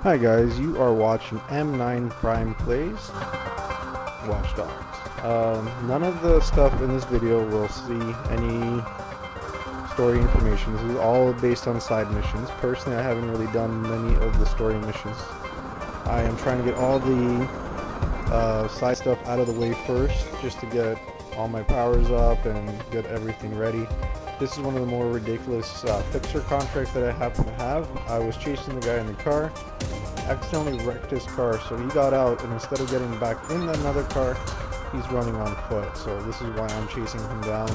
Hi guys, you are watching M9 Prime Plays Watch Dogs. None of the stuff in this video will see any story information. This is all based on side missions. Personally, I haven't really done many of the story missions. I am trying to get all the side stuff out of the way first, just to get all my powers up and get everything ready. This is one of the more ridiculous fixer contracts that I happen to have. I was chasing the guy in the car, accidentally wrecked his car, so he got out, and instead of getting back in another car, he's running on foot. So this is why I'm chasing him down.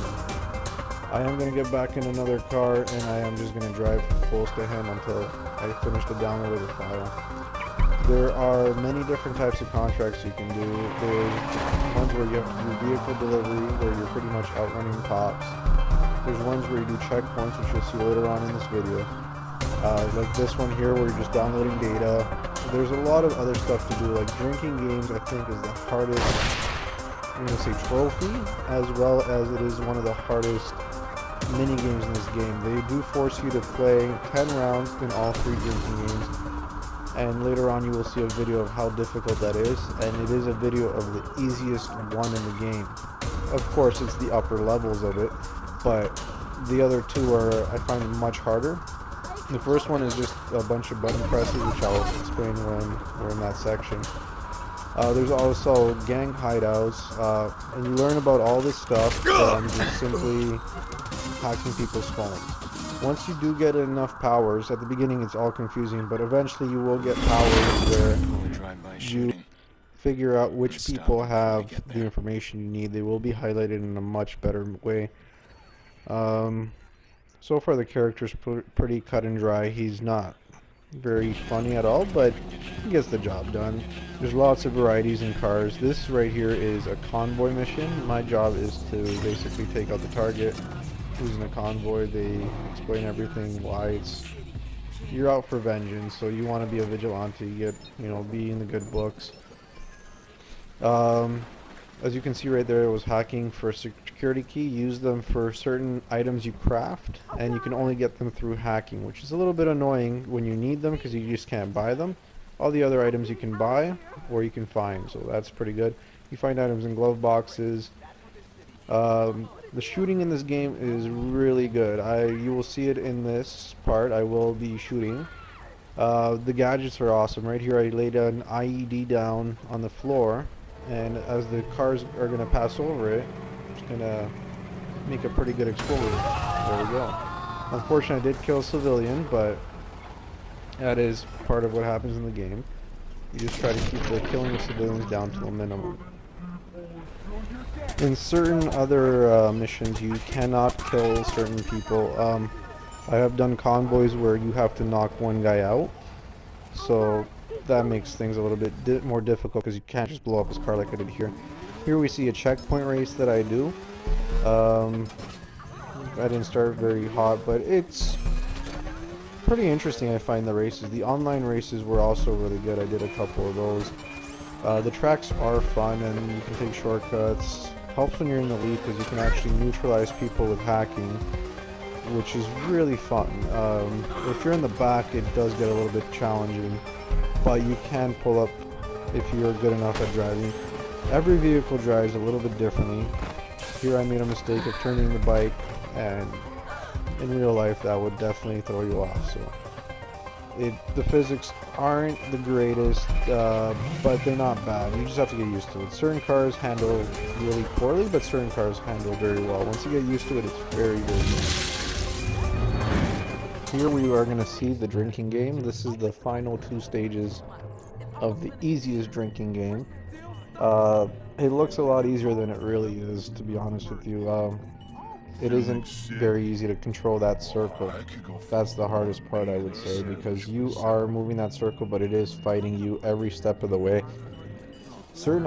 I am going to get back in another car, and I am just going to drive close to him until I finish the download of the file. There are many different types of contracts you can do. There's ones where you have to do vehicle delivery, where you're pretty much outrunning cops. There's ones where you do checkpoints, which you'll see later on in this video. Like this one here, where you're just downloading data. There's a lot of other stuff to do, like drinking games. I think is the hardest, I'm going to say, trophy, as well as it is one of the hardest mini games in this game. They do force you to play 10 rounds in all 3 drinking games, and later on you will see a video of how difficult that is, and it is a video of the easiest one in the game. Of course, it's the upper levels of it, but the other 2 are, I find, much harder. The first one is just a bunch of button presses, which I'll explain when we're in that section. There's also gang hideouts, and you learn about all this stuff from just simply hacking people's phones. Once you do get enough powers, at the beginning it's all confusing, but eventually you will get powers where you figure out which people have the information you need. They will be highlighted in a much better way. So far the character's pretty cut and dry. He's not very funny at all, but he gets the job done. There's lots of varieties in cars. This right here is a convoy mission. My job is to basically take out the target who's in a convoy. They explain everything, why you're out for vengeance, so you want to be a vigilante, be in the good books. As you can see right there, it was hacking for a security key. Use them for certain items you craft, and you can only get them through hacking, which is a little bit annoying when you need them because you just can't buy them. All the other items you can buy or you can find, so that's pretty good. You find items in glove boxes. The shooting in this game is really good. You will see it in this part. I will be shooting. The gadgets are awesome. Right here I laid an IED down on the floor, and as the cars are going to pass over it, it's going to make a pretty good explosion. There we go. Unfortunately, I did kill a civilian, but that is part of what happens in the game. You just try to keep the killing of civilians down to a minimum. In certain other missions, you cannot kill certain people. I have done convoys where you have to knock one guy out, so that makes things a little bit more difficult because you can't just blow up his car like I did here. Here we see a checkpoint race that I do. I didn't start very hot, but it's pretty interesting. I find the races. The online races were also really good. I did a couple of those. The tracks are fun, and you can take shortcuts. Helps when you're in the lead because you can actually neutralize people with hacking, which is really fun. If you're in the back, it does get a little bit challenging, but you can pull up if you're good enough at driving. Every vehicle drives a little bit differently. Here I made a mistake of turning the bike, and in real life that would definitely throw you off. So the physics aren't the greatest, but they're not bad. You just have to get used to it. Certain cars handle really poorly, but certain cars handle very well. Once you get used to it, it's very, very good. Here we are going to see the drinking game. This is the final 2 stages of the easiest drinking game. It looks a lot easier than it really is, to be honest with you. It isn't very easy to control that circle. That's the hardest part, I would say, because you are moving that circle, but it is fighting you every step of the way. Certain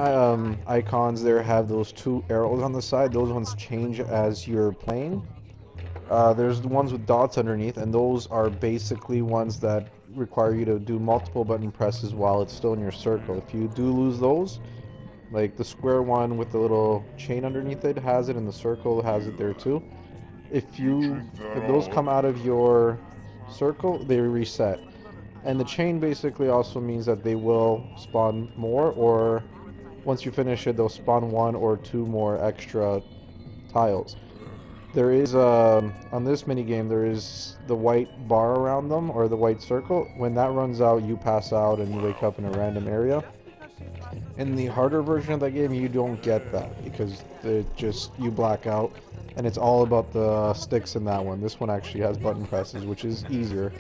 icons there have those 2 arrows on the side. Those ones change as you're playing. There's the ones with dots underneath, and those are basically ones that require you to do multiple button presses while it's still in your circle. If you do lose those, like the square one with the little chain underneath it has it, and the circle has it there too. If those come out of your circle, they reset. And the chain basically also means that they will spawn more, or once you finish it, they'll spawn 1 or 2 more extra tiles. There is, on this minigame, there is the white bar around them, or the white circle. When that runs out, you pass out and you wake up in a random area. In the harder version of that game, you don't get that, because you black out, and it's all about the sticks in that one. This one actually has button presses, which is easier,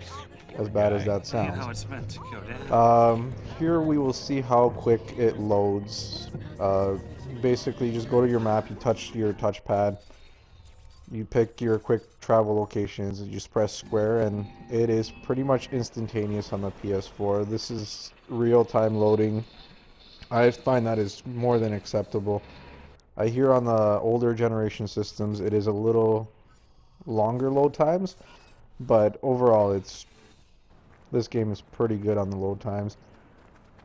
as bad as that sounds. Here we will see how quick it loads. Basically, just go to your map, you touch your touchpad, you pick your quick travel locations, and you just press square, and it is pretty much instantaneous on the PS4. This is real-time loading. I find that is more than acceptable. I hear on the older generation systems it is a little longer load times, but overall this game is pretty good on the load times.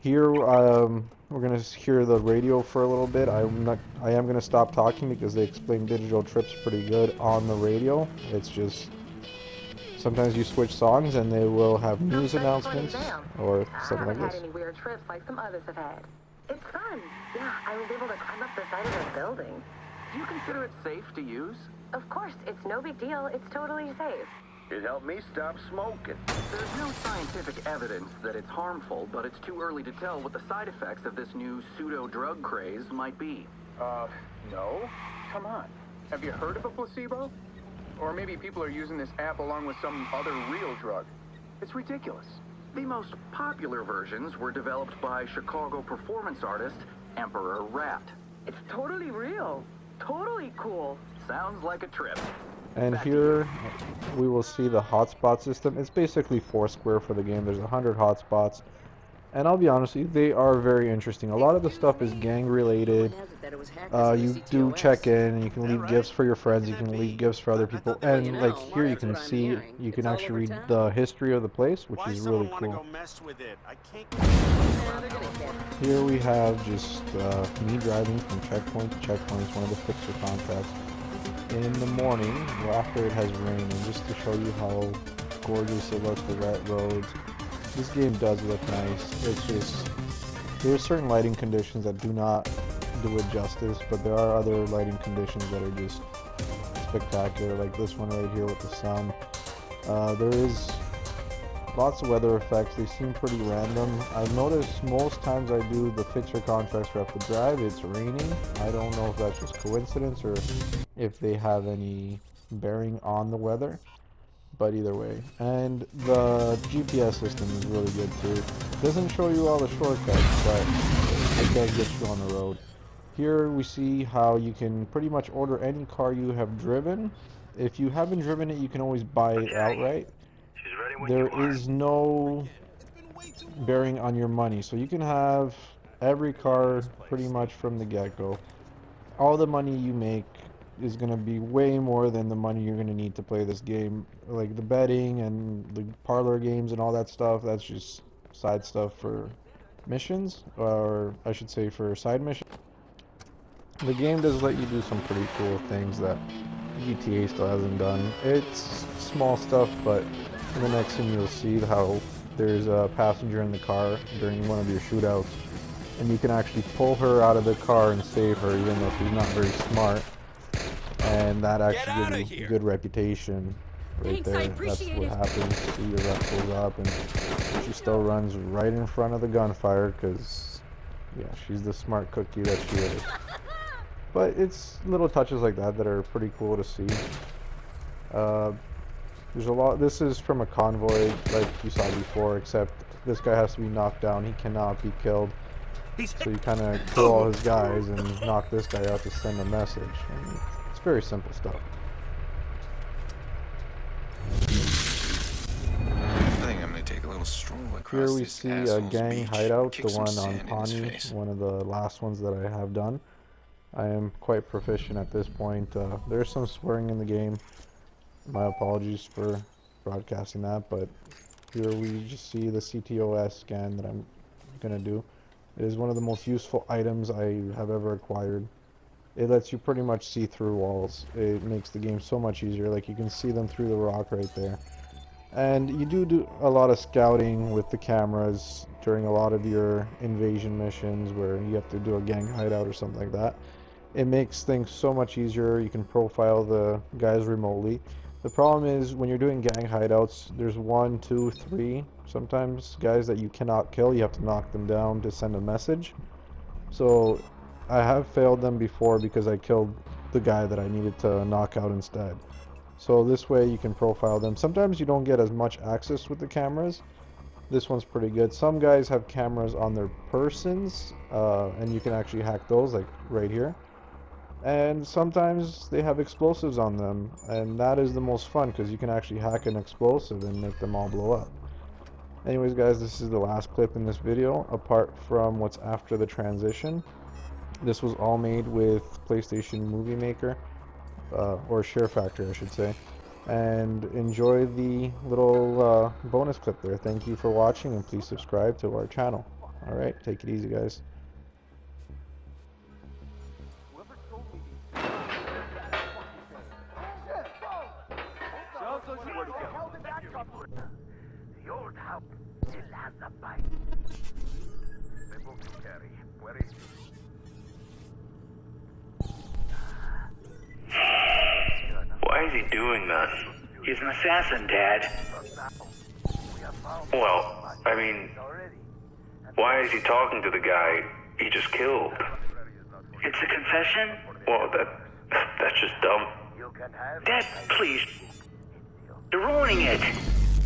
Here, we're gonna hear the radio for a little bit. I am gonna stop talking because they explain digital trips pretty good on the radio. It's just sometimes you switch songs and they will have news announcements or something like this. I haven't had any weird trips like some others have had. It's fun. Yeah, I was able to climb up the side of a building. Do you consider it safe to use? Of course, it's no big deal. It's totally safe. It helped me stop smoking. There's no scientific evidence that it's harmful, but it's too early to tell what the side effects of this new pseudo-drug craze might be. No? Come on. Have you heard of a placebo? Or maybe people are using this app along with some other real drug. It's ridiculous. The most popular versions were developed by Chicago performance artist Emperor Rat. It's totally real. Totally cool. Sounds like a trip. And here we will see the hotspot system. It's basically Foursquare for the game. There's 100 hotspots. And I'll be honest with you, they are very interesting. A lot of the stuff is gang related. You do check in, and you can leave gifts for your friends, you can leave gifts for other people. And like here you can see, you can actually read the history of the place, which is really cool. Here we have just me driving from checkpoint to checkpoint. It's one of the fixer contracts. In the morning, after it has rained, and just to show you how gorgeous it looks, the wet roads. This game does look nice. It's just, there are certain lighting conditions that do not do it justice, but there are other lighting conditions that are just spectacular, like this one right here with the sun. There is lots of weather effects. They seem pretty random. I've noticed most times I do the fixer contracts for Up to Drive, it's raining. I don't know if that's just coincidence or if they have any bearing on the weather. But either way, and the GPS system is really good too. It doesn't show you all the shortcuts, but it does get you on the road. Here we see how you can pretty much order any car you have driven. If you haven't driven it, you can always buy it outright. There is no bearing on your money, so you can have every car pretty much from the get-go. All the money you make is going to be way more than the money you're going to need to play this game. Like the betting and the parlor games and all that stuff, that's just side stuff for missions, or I should say for side missions. The game does let you do some pretty cool things that GTA still hasn't done. It's small stuff, but in the next scene you'll see how there's a passenger in the car during one of your shootouts, and you can actually pull her out of the car and save her even though she's not very smart. And that actually gives you a good reputation right there. That's what happens. See, your rep pulls up and she still runs right in front of the gunfire because, yeah, she's the smart cookie that she is. But it's little touches like that that are pretty cool to see. There's a lot. This is from a convoy like you saw before, except this guy has to be knocked down. He cannot be killed. So you kind of kill all his guys and knock this guy out to send a message. And it's very simple stuff. I think I'm gonna take a little stroll across. Here we see a gang hideout, the one on Pawnee, one of the last ones that I have done. I am quite proficient at this point. There's some swearing in the game. My apologies for broadcasting that, but here we just see the CTOS scan that I'm gonna do. It is one of the most useful items I have ever acquired. It lets you pretty much see through walls. It makes the game so much easier. Like you can see them through the rock right there. And you do a lot of scouting with the cameras during a lot of your invasion missions where you have to do a gang hideout or something like that. It makes things so much easier. You can profile the guys remotely. The problem is when you're doing gang hideouts, there's 1, 2, 3 sometimes guys that you cannot kill. You have to knock them down to send a message. So I have failed them before because I killed the guy that I needed to knock out instead. So this way you can profile them. Sometimes you don't get as much access with the cameras. This one's pretty good. Some guys have cameras on their persons, and you can actually hack those, like right here. And sometimes they have explosives on them, and that is the most fun because you can actually hack an explosive and make them all blow up. Anyways guys, this is the last clip in this video, apart from what's after the transition. This was all made with PlayStation Movie Maker. Or Share Factory, I should say. And enjoy the little bonus clip there. Thank you for watching, and please subscribe to our channel. Alright, take it easy guys. The old house still has the bite. The book you carry, where is it? Why is he doing that? He's an assassin, Dad. Well, I mean, why is he talking to the guy he just killed? It's a confession? Well, that's just dumb. Dad, please. You're ruining it.